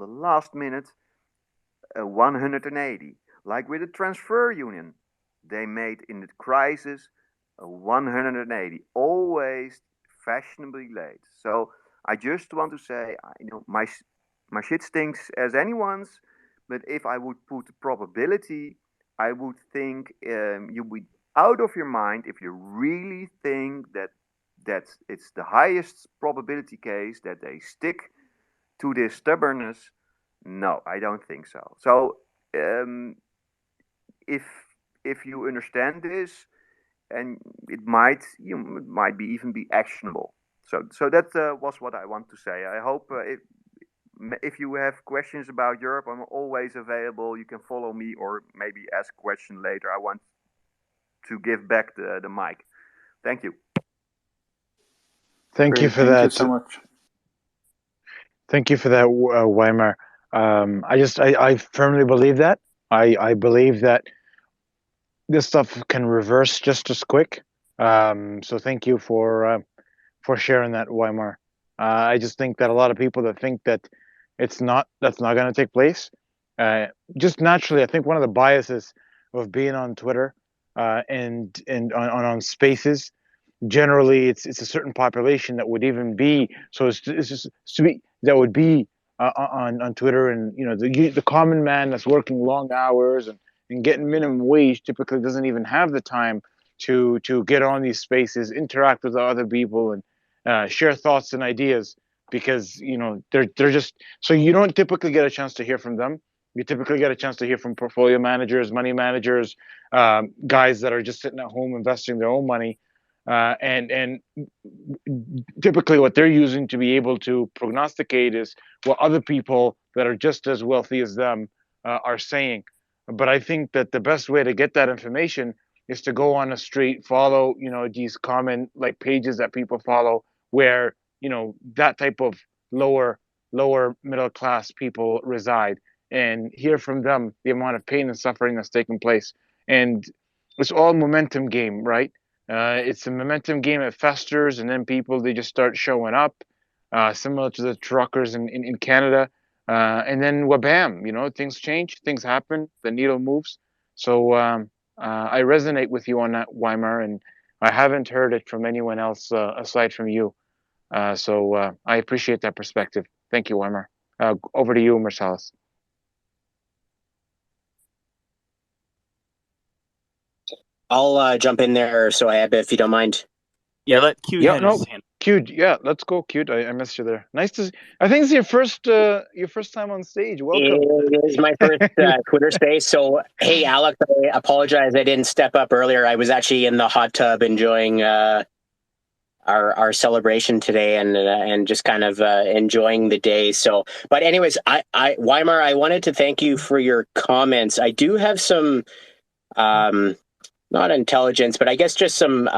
the last minute a 180. Like with the transfer union, they made in the crisis a 180, always fashionably late. So I just want to say, my shit stinks as anyone's, but if I would put the probability, I would think you would out of your mind if you really think that it's the highest probability case that they stick to this stubbornness. No, I don't think so. So um, if if you understand this, and it might be even be actionable. So that was what I want to say. I hope if you have questions about Europe, I'm always available. You can follow me or maybe ask a question later. I want to give back the mic. Thank you. Thank you Great, for thank you that. so much. Thank you for that, Weimar. I firmly believe that. I believe that this stuff can reverse just as quick. So thank you for sharing that, Weimar. I just think that a lot of people that think that that's not going to take place, just naturally, I think one of the biases of being on Twitter and on Spaces, generally it's a certain population that would even be so it's just sweet that would be on Twitter, and the common man that's working long hours and getting minimum wage typically doesn't even have the time to get on these spaces, interact with other people, and share thoughts and ideas, because they're just, so you don't typically get a chance to hear from them. You typically get a chance to hear from portfolio managers, money managers, guys that are just sitting at home investing their own money, and typically what they're using to be able to prognosticate is what other people that are just as wealthy as them are saying. But I think that the best way to get that information is to go on a street, follow these common like pages that people follow, where that type of lower middle class people reside, and hear from them the amount of pain and suffering that's taken place. And it's all momentum game, right? It's a momentum game. It festers, and then people, they just start showing up, similar to the truckers in Canada. And then wabam, things change, things happen, the needle moves. So I resonate with you on that, Weimar, and I haven't heard it from anyone else aside from you. So I appreciate that perspective. Thank you, Weimar. Over to you, Marcellus. I'll jump in there, so if you don't mind. Yeah, let Q Yeah, hand no, his hand. Q. Yeah, let's go, Q. I missed you there. Nice to. I think it's your first time on stage. Welcome. It is my first Twitter space. So, hey, Alex, I apologize I didn't step up earlier. I was actually in the hot tub enjoying our celebration today, and just kind of enjoying the day. So, but anyways, Weimar, I wanted to thank you for your comments. I do have some not intelligence, but I guess just some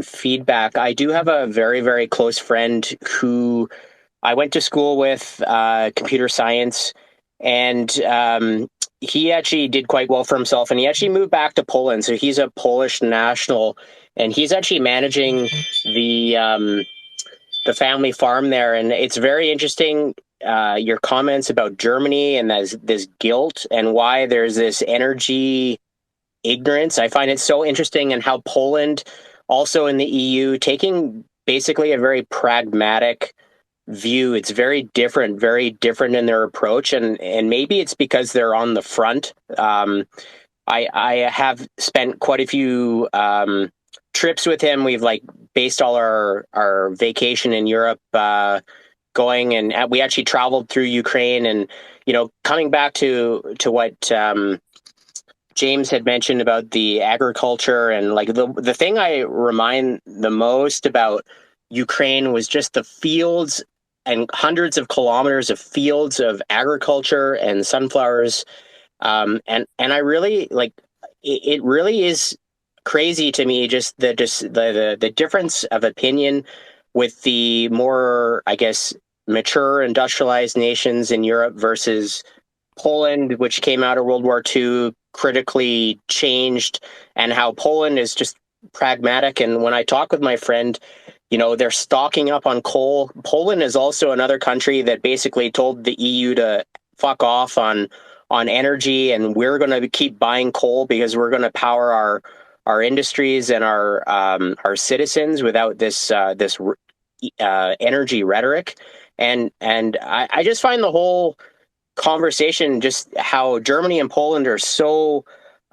feedback. I do have a very, very close friend who I went to school with, computer science, and he actually did quite well for himself, and he actually moved back to Poland. So he's a Polish national, and he's actually managing the family farm there. And it's very interesting, your comments about Germany and this guilt and why there's this energy ignorance. I find it so interesting, and how Poland, also in the EU, taking basically a very pragmatic view. It's very different in their approach, and maybe it's because they're on the front. I have spent quite a few trips with him. We've based all our vacation in Europe going, and we actually traveled through Ukraine, and coming back to what James had mentioned about the agriculture, and the thing I remind the most about Ukraine was just the fields, and hundreds of kilometers of fields of agriculture and sunflowers. And I really it really is crazy to me, just the difference of opinion with the more, I guess, mature industrialized nations in Europe versus Poland, which came out of World War II, critically changed, and how Poland is just pragmatic. And when I talk with my friend, they're stocking up on coal. Poland is also another country that basically told the EU to fuck off on energy, and we're going to keep buying coal because we're going to power our industries and our citizens without this energy rhetoric. And I just find the whole conversation, just how Germany and Poland are so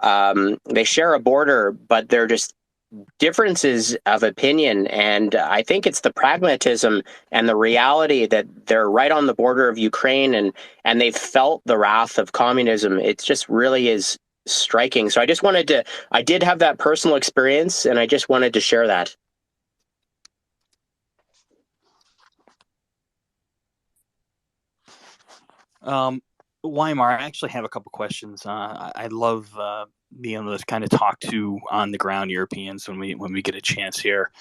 they share a border, but they're just differences of opinion. And I think it's the pragmatism and the reality that they're right on the border of Ukraine, and they've felt the wrath of communism. It just really is striking. So I did have that personal experience, and I just wanted to share that. Weimar, I actually have a couple questions. I love being able to kind of talk to on the ground Europeans when we get a chance here,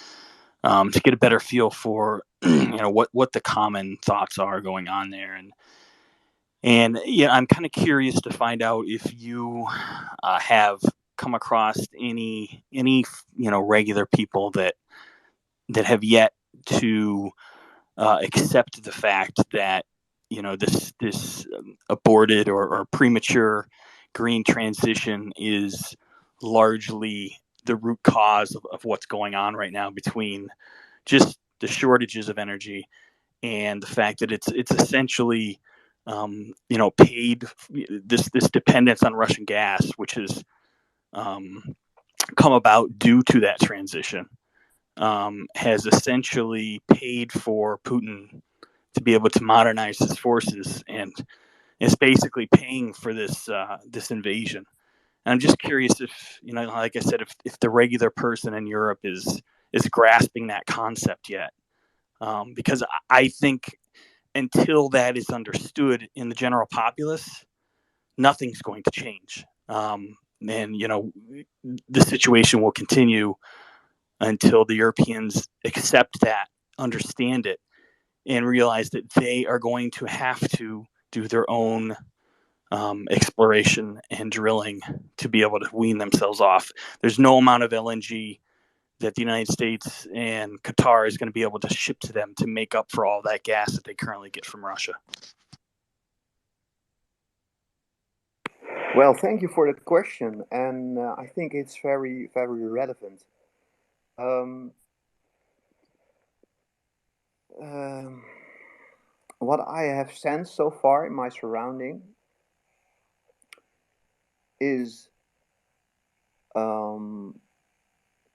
to get a better feel for what the common thoughts are going on there, and yeah, I'm kind of curious to find out if you have come across any regular people that have yet to accept the fact that this aborted or premature green transition is largely the root cause of what's going on right now, between just the shortages of energy and the fact that it's essentially paid, this dependence on Russian gas, which has come about due to that transition, has essentially paid for Putin to be able to modernize his forces, and is basically paying for this invasion. And I'm just curious if, like I said, if the regular person in Europe is grasping that concept yet, because I think until that is understood in the general populace, nothing's going to change. And the situation will continue until the Europeans accept that, understand it, and realize that they are going to have to do their own exploration and drilling to be able to wean themselves off. There's no amount of LNG that the United States and Qatar is going to be able to ship to them to make up for all that gas that they currently get from Russia. Well, thank you for that question, and I think it's very, very relevant. Um, um, what I have sensed so far in my surrounding is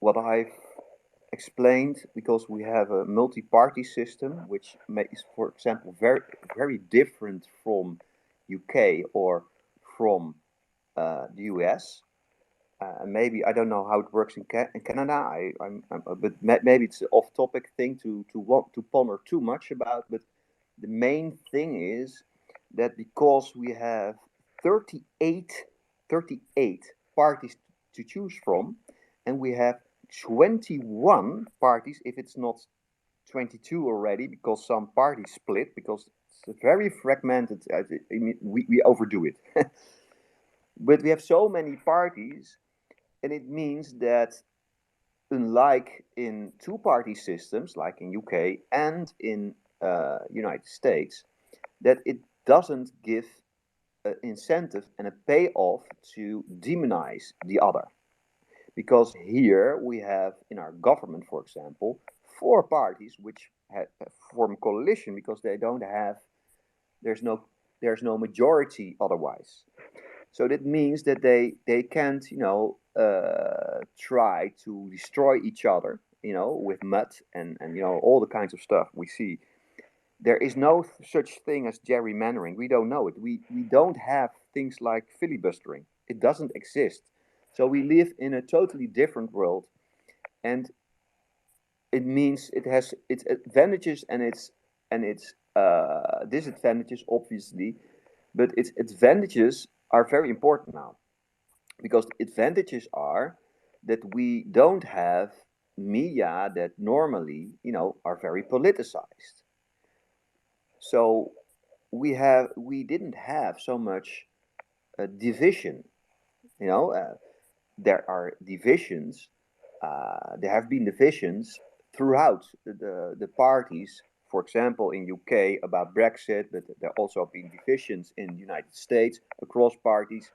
what I've explained, because we have a multi-party system, which is, for example, very, very different from UK or from the US. Maybe I don't know how it works in Canada. But maybe it's an off-topic thing to want to ponder too much about. But the main thing is that because we have 38 parties to choose from, and we have 21 parties, if it's not 22 already, because some parties split, because it's very fragmented. We overdo it. But we have so many parties, and it means that, unlike in two-party systems, like in UK and in United States, that it doesn't give an incentive and a payoff to demonize the other. Because here we have, in our government, for example, four parties which form coalition, because they don't have, there's no majority otherwise. So that means that they can't, try to destroy each other, with mud and all the kinds of stuff we see. There is no such thing as gerrymandering. We don't know it. We don't have things like filibustering. It doesn't exist. So we live in a totally different world, and it means it has its advantages and its disadvantages, obviously, but its advantages are very important now, because the advantages are that we don't have media that normally, are very politicized. So we didn't have so much division. There are divisions. There have been divisions throughout the parties, for example, in UK about Brexit, but there also been divisions in the United States across parties.